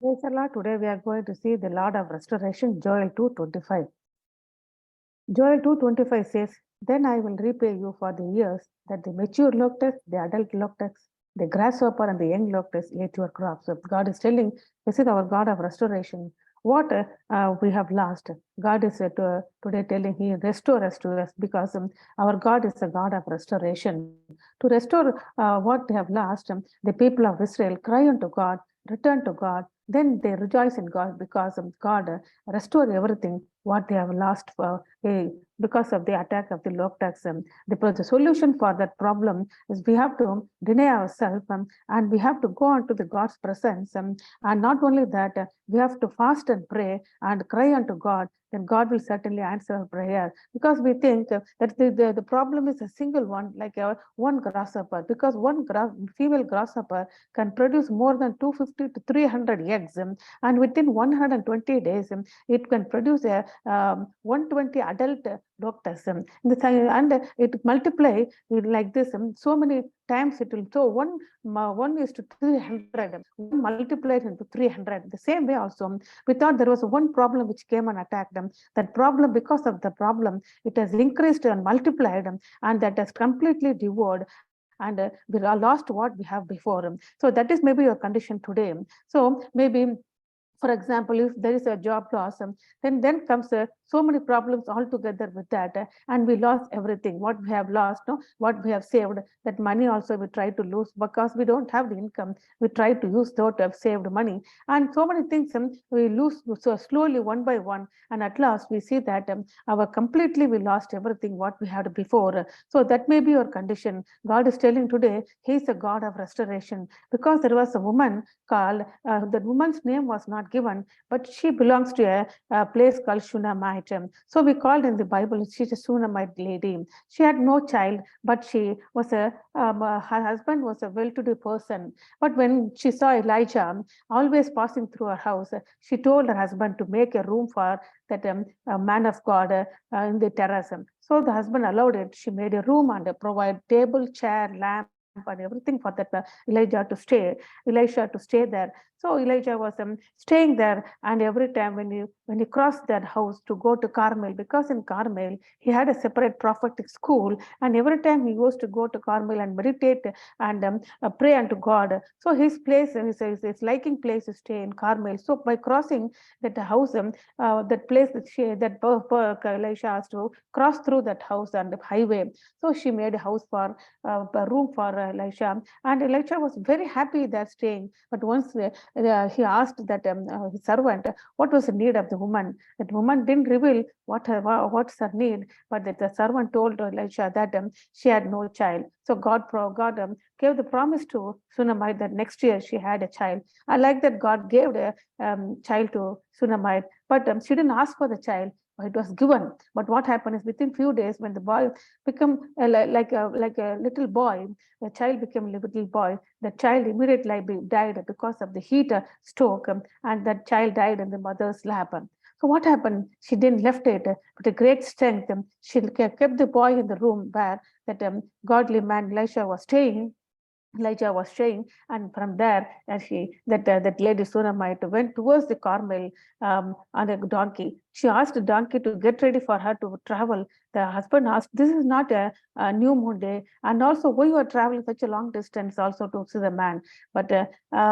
Praise the Lord. Today we are going to see the Lord of Restoration, Joel 2:25. Joel 2:25 says, "Then I will repay you for the years that the mature locust, the adult locust, the grasshopper, and the young locust ate your crops." So God is telling, this is our God of restoration. What we have lost, God is today telling He restore us to us because our God is a God of restoration. To restore what they have lost, the people of Israel cry unto God, return to God, then they rejoice in God because God restore everything what they have lost because of the attack of the locusts. The solution for that problem is we have to deny ourselves and we have to go on to the God's presence. And not only that, we have to fast and pray and cry unto God. Then God will certainly answer our prayer because we think that the problem is a single one, like one grasshopper, because one female grasshopper can produce more than 250 to 300 eggs, and within 120 days, it can produce a 120 adult doctors, and it multiply like this so many times it will. So one is to 300, one multiplied into 300. The same way also, we thought there was one problem which came and attacked them. That problem, because of the problem, it has increased and multiplied, and that has completely devoured, and we are lost what we have before. So that is maybe your condition today. So maybe, for example, if there is a job loss, then comes so many problems all together with that, and we lost everything what we have lost, no, what we have saved. That money also we try to lose because we don't have the income. We try to use that to have saved money, and so many things we lose so slowly one by one, and at last we see that our completely we lost everything what we had before. So that may be your condition. God is telling today He is a God of restoration, because there was a woman called, the woman's name was not given, but she belongs to a place called Shunammite. So we called in the Bible, she's a Shunammite lady. She had no child, but she was her husband was a well-to-do person. But when she saw Elijah always passing through her house, she told her husband to make a room for that man of God in the terrace. So the husband allowed it. She made a room and provide table, chair, lamp, and everything for that Elisha to stay there. So Elijah was staying there, and every time when he crossed that house to go to Carmel, because in Carmel he had a separate prophetic school, and every time he used to go to Carmel and meditate and pray unto God. So his place, his liking place to stay in Carmel. So by crossing that house, that place that Elisha has to cross through that house and the highway. So she made a house for a room for Elisha, and Elisha was very happy there staying. But once he asked that his servant what was the need of the woman. That woman didn't reveal what's her need, but that the servant told Elisha that she had no child. So God gave the promise to Shunammite that next year she had a child. I like that God gave the child to Shunammite, but she didn't ask for the child. It was given. But what happened is within few days, when the boy became like a little boy, the child became a little boy. The child immediately died because of the heat stroke, and that child died in the mother's lap. So what happened? She didn't left it with a great strength. She kept the boy in the room where that godly man Elisha was staying. Elijah was staying, and from there, that lady Sunamite went towards the Carmel on a donkey. She asked the donkey to get ready for her to travel. The husband asked, "This is not a new moon day, and also why you are traveling such a long distance also to see the man?" But she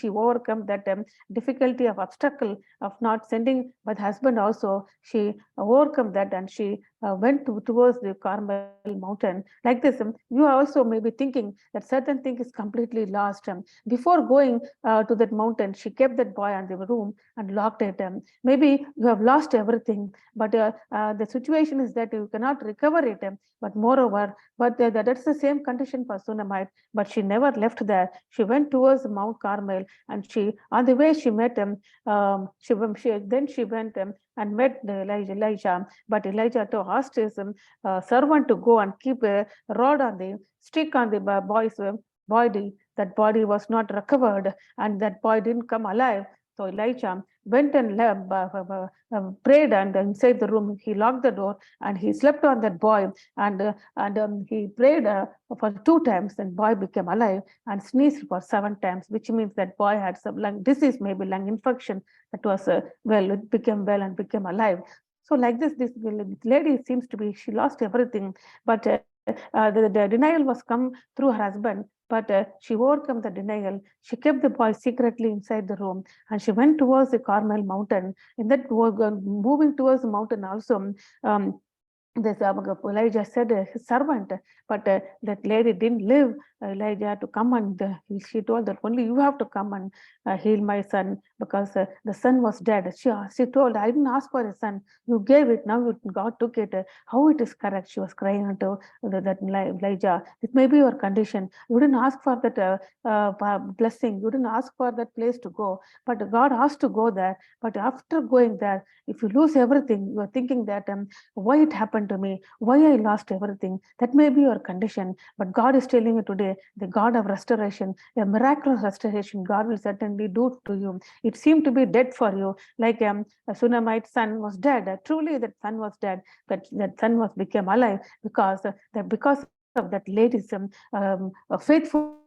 overcome that difficulty of obstacle of not sending. But husband also, she overcome that, and she went towards the Carmel mountain. Like this, you are also maybe thinking that certain thing is completely lost. Before going to that mountain, she kept that boy in the room and locked it. Maybe you have lost everything, but the situation is that you cannot recover it. But moreover, that's the same condition for Sunamite. But she never left there. She went towards Mount Carmel, and she on the way she met him. Then she went and met Elijah. But Elijah asked his servant to go and keep a rod on the stick on the boy's body. That body was not recovered, and that boy didn't come alive. So Elijah went and prayed, and inside the room he locked the door and he slept on that boy, and he prayed for 2 times, and boy became alive and sneezed for 7 times, which means that boy had some lung disease, maybe lung infection. That was it became well and became alive. So like this lady seems to be, she lost everything, but the denial was come through her husband, but she overcome the denial. She kept the boy secretly inside the room, and she went towards the Carmel mountain. In that moving towards the mountain also, this Elijah said his servant, but that lady didn't leave Elijah to come, and she told that only you have to come and heal my son, because the son was dead. She told, I didn't ask for a son, you gave it, now God took it. How it is correct? She was crying unto that Elijah. It may be your condition. You didn't ask for that blessing. You didn't ask for that place to go, but God asked to go there. But after going there, if you lose everything, you are thinking that why it happened to me, why I lost everything. That may be your condition, but God is telling you today, the God of restoration, a miraculous restoration, God will certainly do to you. It seemed to be dead for you, like a Sunamite son was dead. Truly, that son was dead, but that son was became alive because of that lady's faithful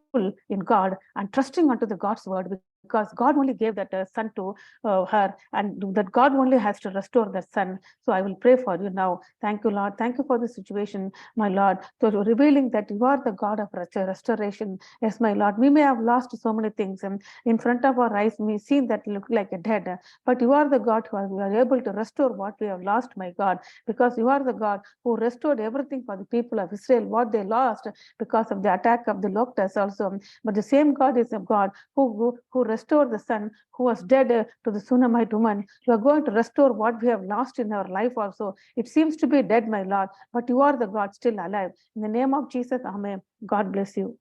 in God and trusting unto the God's word, because God only gave that son to her, and that God only has to restore the son. So I will pray for you now. Thank you, Lord. Thank you for the situation, my Lord, so revealing that you are the God of restoration. Yes, my Lord, we may have lost so many things in front of our eyes. We see that look like a dead, but you are the God who are able to restore what we have lost, my God, because you are the God who restored everything for the people of Israel, what they lost because of the attack of the locusts also. But the same God is a God who restored the son who was dead to the Sunamite woman. You are going to restore what we have lost in our life also. It seems to be dead, my Lord, but you are the God still alive. In the name of Jesus, amen. God bless you.